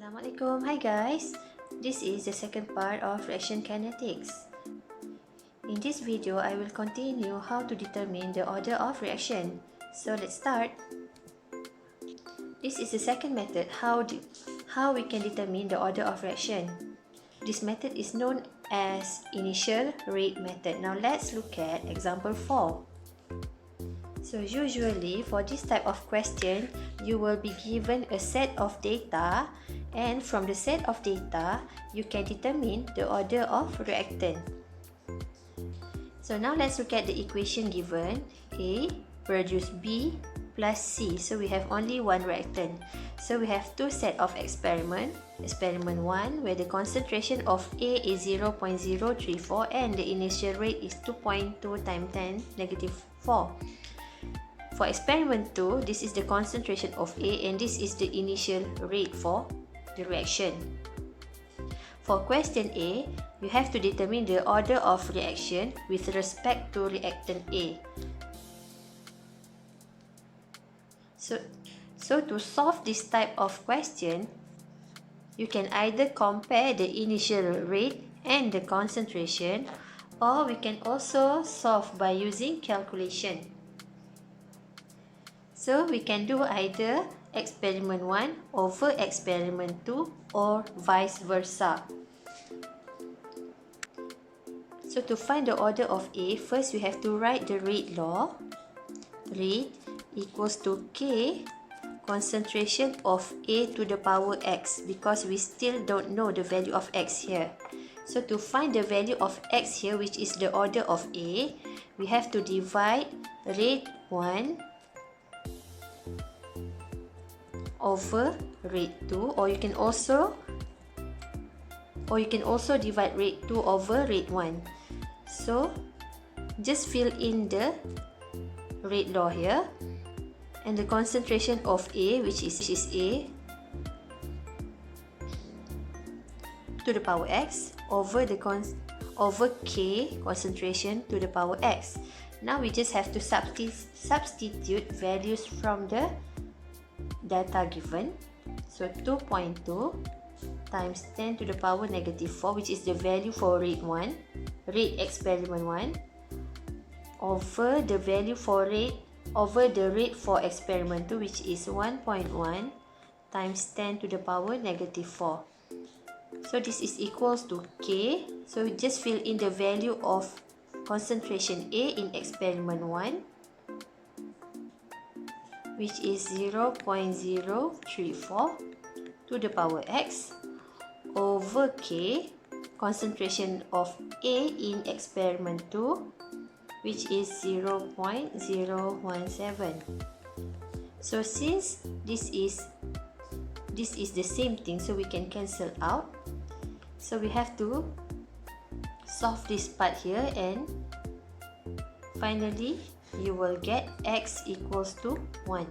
Assalamualaikum. Hi guys, this is the second part of reaction kinetics. In this video, I will continue how to determine the order of reaction. So let's start. This is the second method how we can determine the order of reaction. This method is known as initial rate method. Now let's look at example 4. So usually for this type of question, you will be given a set of data, and from the set of data, you can determine the order of reactant. So now let's look at the equation given. A produce B plus C. So we have only one reactant. So we have two set of experiment. Experiment 1 where the concentration of A is 0.034 and the initial rate is 2.2 times 10 negative 4. For experiment 2, this is the concentration of A and this is the initial rate for the reaction. For question A, you have to determine the order of reaction with respect to reactant A. So to solve this type of question, you can either compare the initial rate and the concentration, or we can also solve by using calculation. So we can do either experiment 1 over experiment 2 or vice versa. So to find the order of A, first we have to write the rate law. Rate equals to K concentration of A to the power X, because we still don't know the value of X here. So to find the value of X here, which is the order of A, we have to divide rate 1 over rate 2, or you can also divide rate 2 over rate 1. So just fill in the rate law here, and the concentration of A, which is A to the power X over K concentration to the power X. Now we just have to substitute values from the data given. So 2.2 times 10 to the power negative 4, which is the value for rate 1, rate experiment 1, over the value for rate for experiment 2, which is 1.1 times 10 to the power negative 4. So this is equals to K. So just fill in the value of concentration A in experiment 1, which is 0.034 to the power X over K concentration of A in experiment 2, which is 0.017. So since this is the same thing, so we can cancel out. So we have to solve this part here, and finally you will get X equals to 1.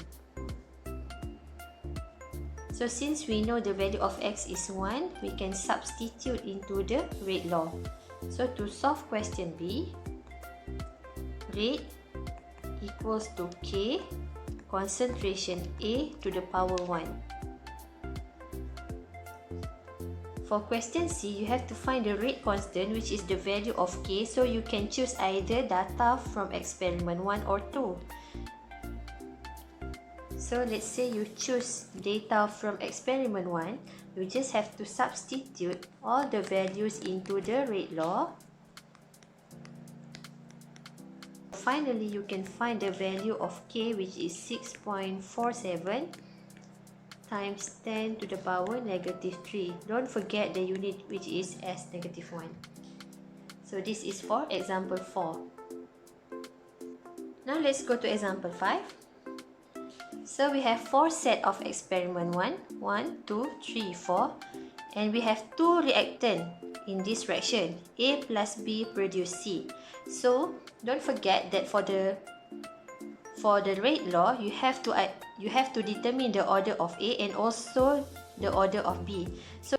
So since we know the value of X is 1, we can substitute into the rate law. So to solve question B, rate equals to K concentration A to the power 1. For question C, you have to find the rate constant, which is the value of K, so you can choose either data from experiment 1 or 2. So let's say you choose data from experiment 1, you just have to substitute all the values into the rate law. Finally, you can find the value of K, which is 6.47 times 10 to the power negative 3. Don't forget the unit, which is as negative 1. So this is for example 4. Now let's go to example 5. So we have 4 set of experiment 1, 2, 3, 4, and we have 2 reactant in this reaction. A plus B produce C. So don't forget that for the rate law, you have to determine the order of A and also the order of B. So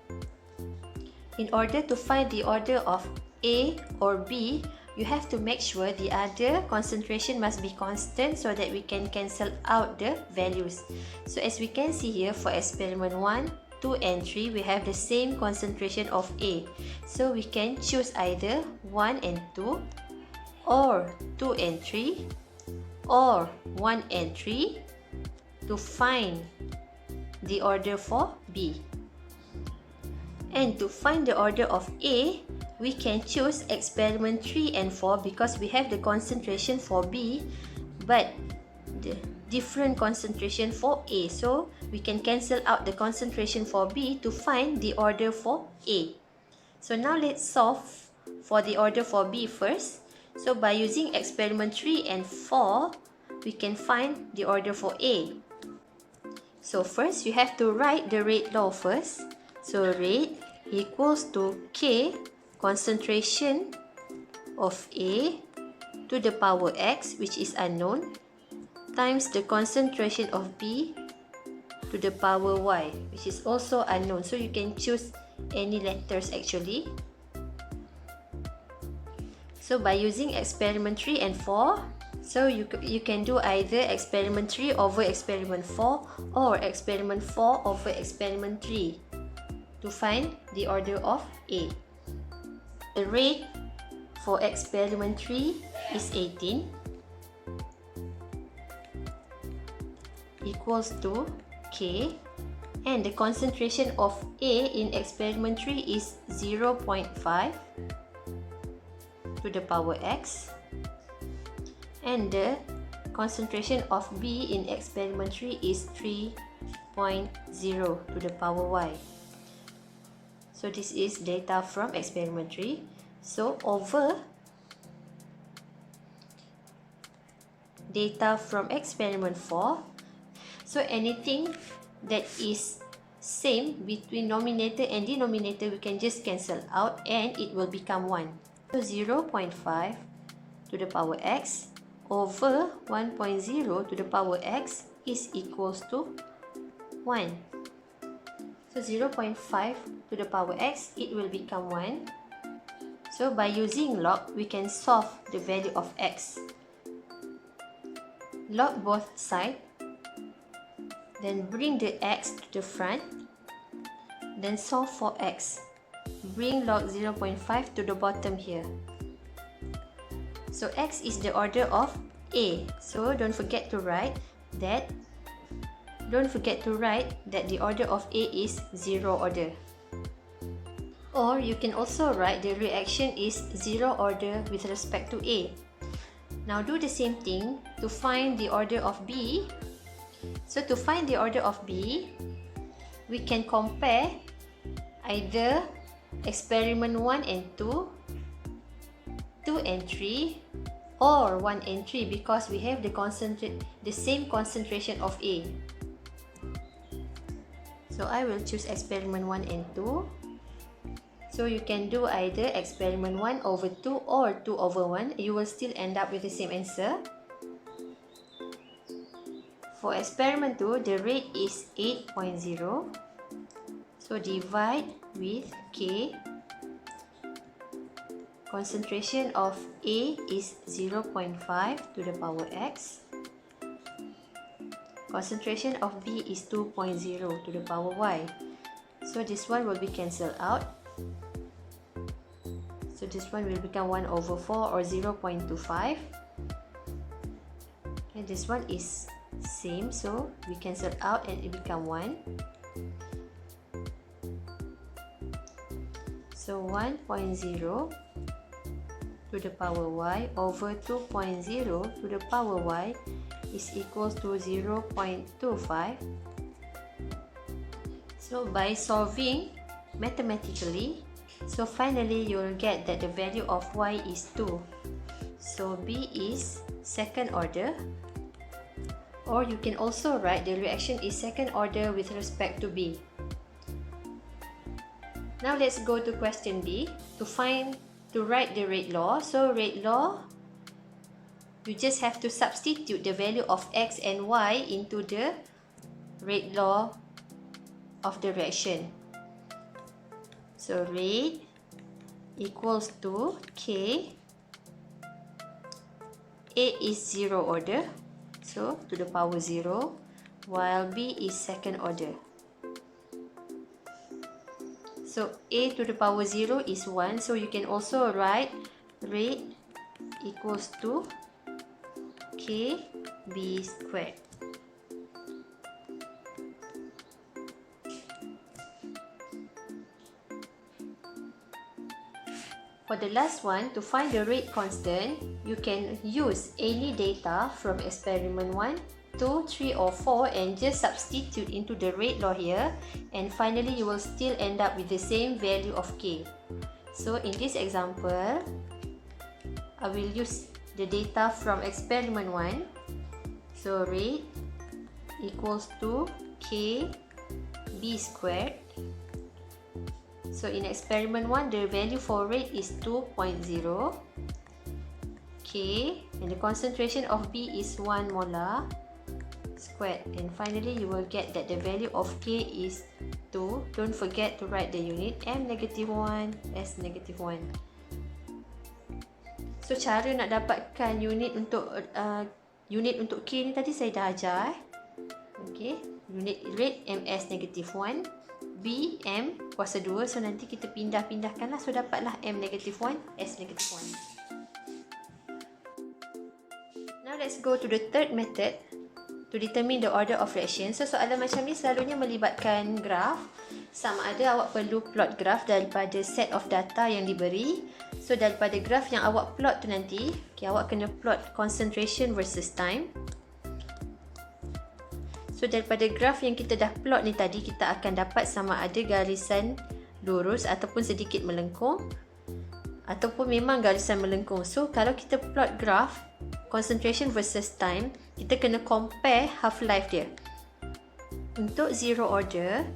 in order to find the order of A or B, you have to make sure the other concentration must be constant so that we can cancel out the values. So as we can see here, for experiment 1, 2 and 3, we have the same concentration of A. So we can choose either 1 and 2, or 2 and 3, or 1 and 3 to find the order for B. And to find the order of A, we can choose experiment 3 and 4 because we have the concentration for B but the different concentration for A. So we can cancel out the concentration for B to find the order for A. So now let's solve for the order for B first. So by using experiment 3 and 4, we can find the order for A. So first, you have to write the rate law first. So rate equals to K, concentration of A to the power X, which is unknown, times the concentration of B to the power Y, which is also unknown. So you can choose any letters actually. So by using experiment 3 and 4, so you can do either experiment 3 over experiment 4 or experiment 4 over experiment 3 to find the order of A. The rate for experiment 3 is 18 equals to K, and the concentration of A in experiment 3 is 0.5 to the power X, and the concentration of B in experiment 3 is 3.0 to the power Y. So this is data from experiment 3. So over data from experiment 4. So anything that is same between numerator and denominator, we can just cancel out and it will become 1. So 0.5 to the power X over 1.0 to the power X is equals to 1. So 0.5 to the power X, it will become 1. So by using log, we can solve the value of X. Log both sides, then bring the X to the front, then solve for X. Bring log 0.5 to the bottom here. So X is the order of A. So don't forget to write that the order of A is 0 order. Or you can also write the reaction is 0 order with respect to A. Now do the same thing to find the order of B. So to find the order of B, we can compare either experiment 1 and 2, 2 and 3, or 1 and 3 because we have the same concentration of A. So I will choose experiment 1 and 2. So you can do either experiment 1 over 2 or 2 over 1. You will still end up with the same answer. For experiment 2, the rate is 8.0. So divide with K. Concentration of A is 0.5 to the power X. Concentration of B is 2.0 to the power Y. So this one will be cancelled out. So this one will become 1 over 4 or 0.25. And this one is same, so we cancel out and it become 1. So 1.0 to the power Y over 2.0 to the power Y is equals to 0.25. So by solving mathematically, so finally you will get that the value of Y is 2. So B is second order. Or you can also write the reaction is second order with respect to B. Now let's go to question B to write the rate law. So rate law, you just have to substitute the value of X and Y into the rate law of the reaction. So rate equals to K. A is 0 order, so to the power 0, while B is second order. So a to the power 0 is 1. So you can also write rate equals to kb squared. For the last one, to find the rate constant, you can use any data from experiment 1, 2, 3 or 4 and just substitute into the rate law here, and finally you will still end up with the same value of k. So in this example, I will use the data from experiment 1. So rate equals to kb squared. So in experiment 1, the value for rate is 2.0 K, and the concentration of B is 1 molar squared, and finally you will get that the value of K is 2. Don't forget to write the unit M-1, S-1. So cara nak dapatkan unit untuk K ni tadi saya dah ajar. Okay, unit rate MS-1, B, M kuasa 2. So nanti kita pindah-pindahkan lah. So dapatlah M-1, S-1. Now let's go to the third method to determine the order of fraction. So soalan macam ni selalunya melibatkan graf. Sama ada awak perlu plot graf daripada set of data yang diberi. So daripada graf yang awak plot tu nanti, awak kena plot concentration versus time. So daripada graf yang kita dah plot ni tadi, kita akan dapat sama ada garisan lurus ataupun sedikit melengkung, ataupun memang garisan melengkung. So kalau kita plot graf concentration versus time, kita kena compare half life dia. Untuk zero order,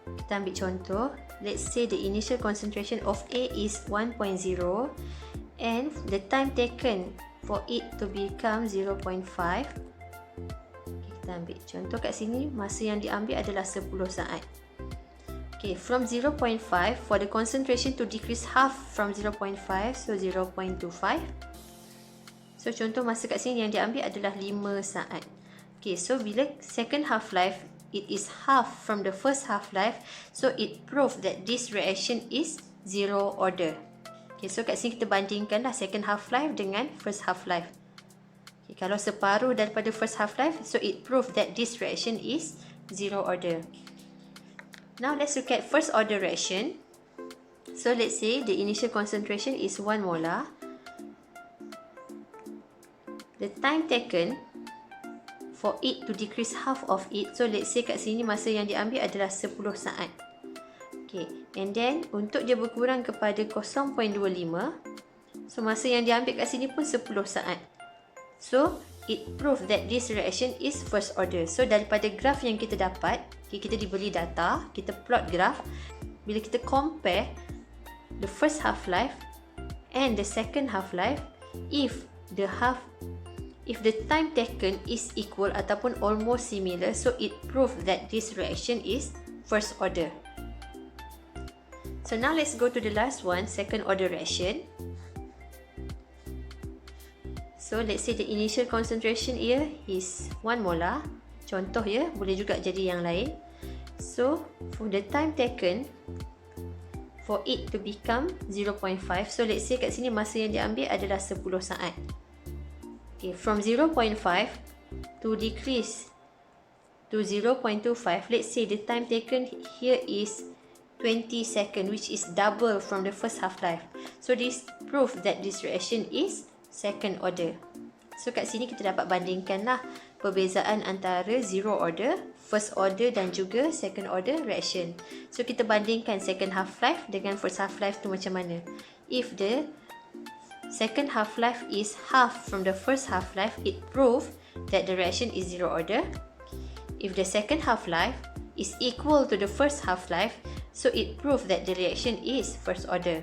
kita ambil contoh. Let's say the initial concentration of A is 1.0 and the time taken for it to become 0.5. Kita ambil contoh kat sini, masa yang diambil adalah 10 saat. Okay, from 0.5, for the concentration to decrease half from 0.5, so 0.25. So contoh masa kat sini yang diambil adalah 5 saat. Okay, so bila second half life, it is half from the first half life, so it proves that this reaction is zero order. Okay, so kat sini kita bandingkanlah second half life dengan first half life. Okay, kalau separuh daripada first half life, so it proves that this reaction is zero order. Now let's look at first order reaction. So let's say the initial concentration is 1 molar. The time taken for it to decrease half of it, so let's say kat sini masa yang diambil adalah 10 saat. Okay, and then untuk dia berkurang kepada 0.25, so masa yang diambil kat sini pun 10 saat. So it proves that this reaction is first order. So daripada graf yang kita dapat, kita diberi data, kita plot graf. Bila kita compare the first half life and the second half life, if the time taken is equal ataupun almost similar, so it proves that this reaction is first order. So now let's go to the last one, second order reaction. So let's say the initial concentration here is 1 molar. Contoh ya, boleh juga jadi yang lain. So for the time taken for it to become 0.5, so let's say kat sini masa yang diambil adalah 10 saat. Okay, from 0.5 to decrease to 0.25, let's say the time taken here is 20 seconds, which is double from the first half life. So this proves that this reaction is second order. So kat sini kita dapat bandingkan lah perbezaan antara zero order, first order dan juga second order reaction. So kita bandingkan second half life dengan first half life tu macam mana. If the second half life is half from the first half life, it proves that the reaction is zero order. If the second half life is equal to the first half life, so it proves that the reaction is first order.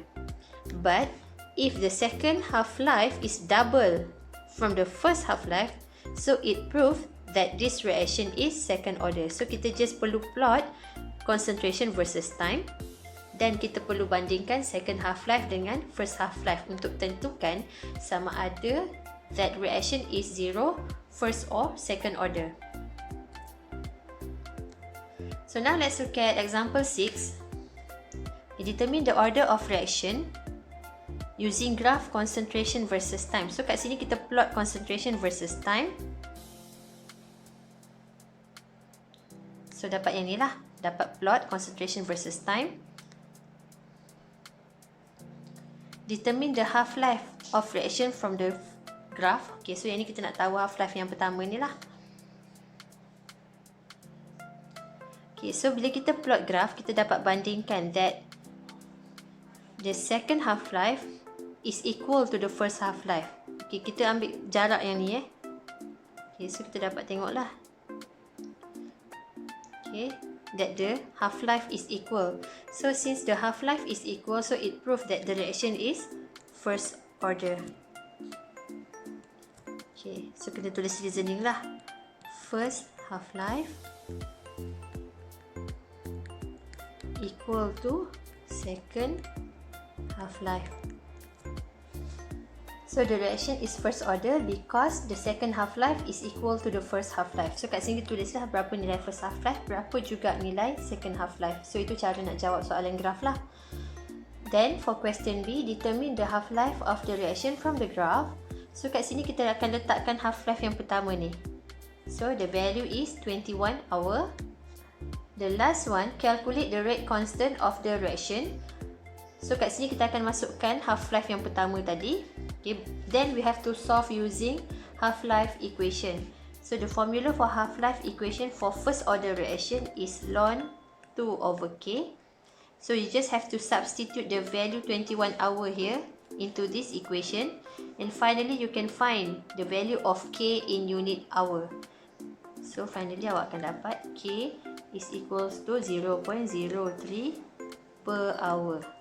But if the second half life is double from the first half life, so it proves that this reaction is second order. So kita just perlu plot concentration versus time, dan kita perlu bandingkan second half life dengan first half life untuk tentukan sama ada that reaction is zero, first or second order. So now let's look at example 6. Determine the order of reaction using graph concentration versus time. So kat sini kita plot concentration versus time. So dapat yang ni lah, dapat plot concentration versus time. Determine the half-life of reaction from the graph. Okay, so yang ni kita nak tahu half-life yang pertama ni lah. Okay, so bila kita plot graph, kita dapat bandingkan that the second half-life is equal to the first half-life. Okay, kita ambil jarak yang ni Okay, so kita dapat tengok lah. Okay, that the half-life is equal. So since the half-life is equal, so it proves that the reaction is first order. Okay, so kita tulis reasoning lah. First half-life equal to second half-life. So the reaction is first order because the second half-life is equal to the first half-life. So kat sini tulislah berapa nilai first half-life, berapa juga nilai second half-life. So itu cara nak jawab soalan graf lah. Then for question B, determine the half-life of the reaction from the graph. So kat sini kita akan letakkan half-life yang pertama ni. So the value is 21 hour. The last one, calculate the rate constant of the reaction. So kat sini kita akan masukkan half-life yang pertama tadi. Okay, then we have to solve using half-life equation. So the formula for half-life equation for first order reaction is ln 2 over k. So you just have to substitute the value 21 hour here into this equation. And finally you can find the value of k in unit hour. So finally awak akan dapat k is equals to 0.03 per hour.